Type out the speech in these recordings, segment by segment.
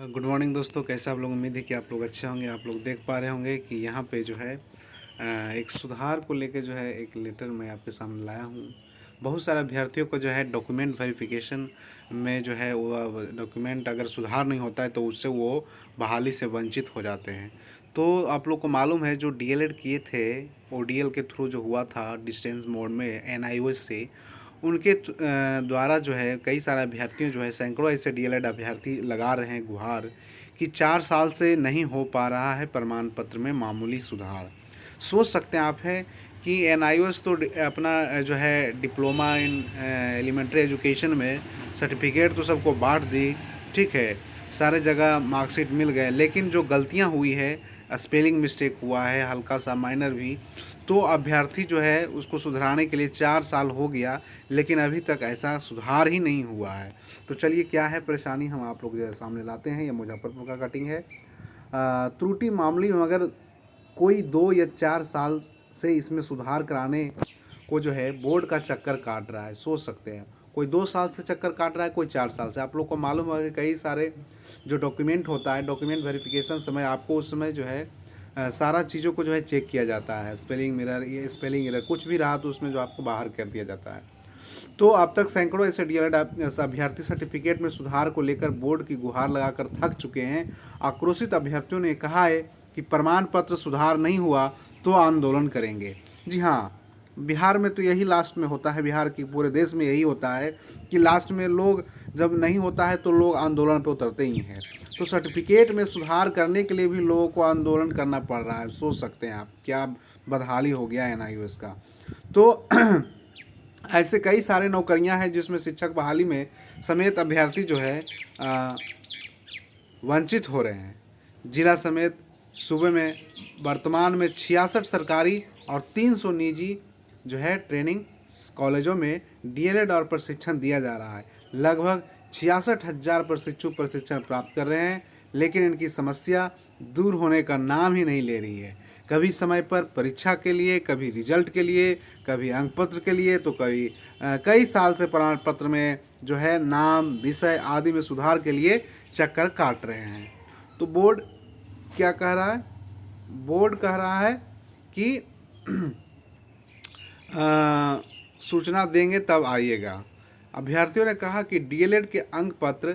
Good morning दोस्तों, कैसे आप लोग। उम्मीद है कि आप लोग अच्छे होंगे। आप लोग देख पा रहे होंगे कि यहाँ पे जो है एक सुधार को लेके जो है एक लेटर मैं आपके सामने लाया हूँ। बहुत सारे अभ्यर्थियों को जो है डॉक्यूमेंट वेरिफिकेशन में जो है वो डॉक्यूमेंट अगर सुधार नहीं होता है तो उससे वो बहाली से वंचित हो जाते हैं। तो आप लोग को मालूम है जो डीएलएड किए थे ओडीएल के थ्रू जो हुआ था डिस्टेंस मोड में एनआईओएस से, उनके द्वारा जो है कई सारे अभ्यर्थियों जो है सैकड़ों ऐसे डीएलएड अभ्यर्थी लगा रहे हैं गुहार कि 4 साल से नहीं हो पा रहा है प्रमाण पत्र में मामूली सुधार। सोच सकते हैं आप है कि एनआईओएस तो अपना जो है डिप्लोमा इन एलिमेंट्री एजुकेशन में सर्टिफिकेट तो सबको बांट दी, ठीक है, सारे जगह मार्कशीट मिल गए, लेकिन जो गलतियां हुई है, स्पेलिंग मिस्टेक हुआ है हल्का सा माइनर भी, तो अभ्यर्थी जो है उसको सुधराने के लिए 4 साल हो गया लेकिन अभी तक ऐसा सुधार ही नहीं हुआ है। तो चलिए क्या है परेशानी, हम आप लोग जो सामने लाते हैं। ये मुजफ्फरपुर का कटिंग है। त्रुटि मामूली मगर कोई 2 या 4 साल से इसमें सुधार कराने को जो है बोर्ड का चक्कर काट रहा है। सोच सकते हैं, कोई 2 साल से चक्कर काट रहा है, कोई 4 साल से। आप लोग को मालूम है कि कई सारे जो डॉक्यूमेंट होता है, डॉक्यूमेंट वेरिफिकेशन समय आपको उस समय जो है सारा चीज़ों को जो है चेक किया जाता है। स्पेलिंग मिरर, ये स्पेलिंग एरर कुछ भी रहा तो उसमें जो आपको बाहर कर दिया जाता है। तो अब तक सैकड़ों ऐसे डीएलएड अभ्यर्थी सर्टिफिकेट में सुधार को लेकर बोर्ड की गुहार लगाकर थक चुके हैं। आक्रोशित अभ्यर्थियों ने कहा है कि प्रमाण पत्र सुधार नहीं हुआ तो आंदोलन करेंगे। जी हाँ, बिहार में तो यही लास्ट में होता है, बिहार की पूरे देश में यही होता है कि लास्ट में लोग जब नहीं होता है तो लोग आंदोलन पर उतरते ही हैं। तो सर्टिफिकेट में सुधार करने के लिए भी लोगों को आंदोलन करना पड़ रहा है। सोच सकते हैं आप क्या बदहाली हो गया एनआईओएस का। तो ऐसे कई सारे नौकरियां हैं जिसमें शिक्षक बहाली में समेत अभ्यर्थी जो है वंचित हो रहे हैं। जिला समेत सूबे में वर्तमान में 66 सरकारी और 300 निजी जो है ट्रेनिंग कॉलेजों में डीएलएड और प्रशिक्षण दिया जा रहा है। लगभग 66,000 प्रशिक्षु प्रशिक्षण प्राप्त कर रहे हैं, लेकिन इनकी समस्या दूर होने का नाम ही नहीं ले रही है। कभी समय पर परीक्षा के लिए, कभी रिजल्ट के लिए, कभी अंक पत्र के लिए, तो कभी कई साल से प्रमाण पत्र में जो है नाम, विषय आदि में सुधार के लिए चक्कर काट रहे हैं। तो बोर्ड क्या कह रहा है? बोर्ड कह रहा है कि सूचना देंगे तब आइएगा। अभ्यर्थियों ने कहा कि डीएलएड के अंक पत्र,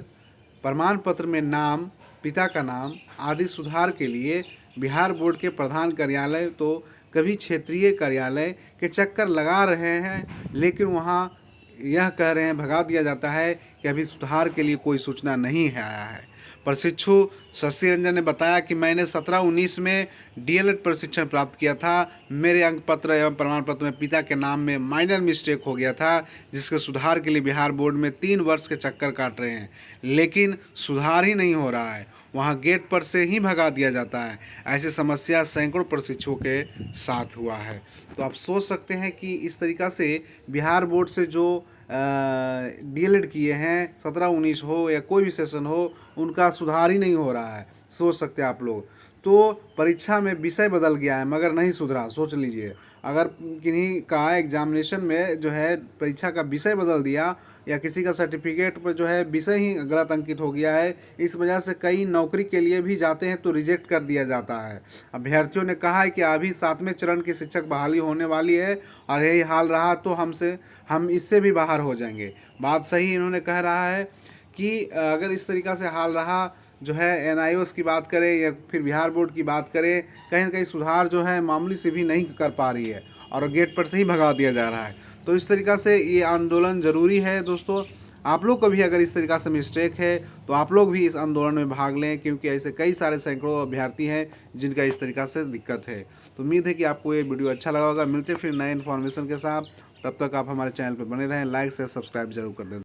प्रमाण पत्र में नाम, पिता का नाम आदि सुधार के लिए बिहार बोर्ड के प्रधान कार्यालय तो कभी क्षेत्रीय कार्यालय के चक्कर लगा रहे हैं, लेकिन वहाँ यह कह रहे हैं, भगा दिया जाता है कि अभी सुधार के लिए कोई सूचना नहीं है आया है। प्रशिक्षु शशि रंजन ने बताया कि मैंने 17-19 में डीएलएड प्रशिक्षण प्राप्त किया था। मेरे अंक पत्र एवं प्रमाण पत्र में पिता के नाम में माइनर मिस्टेक हो गया था, जिसके सुधार के लिए बिहार बोर्ड में 3 वर्ष के चक्कर काट रहे हैं, लेकिन सुधार ही नहीं हो रहा है। वहाँ गेट पर से ही भगा दिया जाता है। ऐसी समस्या सैकड़ों प्रशिक्षुओं के साथ हुआ है। तो आप सोच सकते हैं कि इस तरीक़ा से बिहार बोर्ड से जो डीएलएड किए हैं, 17-19 हो या कोई भी सेशन हो, उनका सुधार ही नहीं हो रहा है। सोच सकते हैं आप लोग। तो परीक्षा में विषय बदल गया है मगर नहीं सुधरा। सोच लीजिए, अगर किन्हीं का एग्जामिनेशन में जो है परीक्षा का विषय बदल दिया या किसी का सर्टिफिकेट पर जो है विषय ही गलत अंकित हो गया है, इस वजह से कई नौकरी के लिए भी जाते हैं तो रिजेक्ट कर दिया जाता है। अभ्यर्थियों ने कहा है कि अभी 7वें चरण की शिक्षक बहाली होने वाली है और यही हाल रहा तो हम इससे भी बाहर हो जाएंगे। बात सही इन्होंने कह रहा है कि अगर इस तरीक़ा से हाल रहा जो है, एनआईओएस की बात करें या फिर बिहार बोर्ड की बात करें, कहीं ना कहीं सुधार जो है मामूली से भी नहीं कर पा रही है और गेट पर से ही भगा दिया जा रहा है। तो इस तरीक़ा से ये आंदोलन ज़रूरी है दोस्तों। आप लोग को भी अगर इस तरीक़ा से मिस्टेक है तो आप लोग भी इस आंदोलन में भाग लें, क्योंकि ऐसे कई सारे सैकड़ों अभ्यर्थी हैं जिनका इस तरीक़ा से दिक्कत है। तो उम्मीद है कि आपको ये वीडियो अच्छा लगा होगा। मिलते फिर नए इन्फॉर्मेशन के साथ, तब तक आप हमारे चैनल पर बने रहें। लाइक से सब्सक्राइब जरूर कर दें।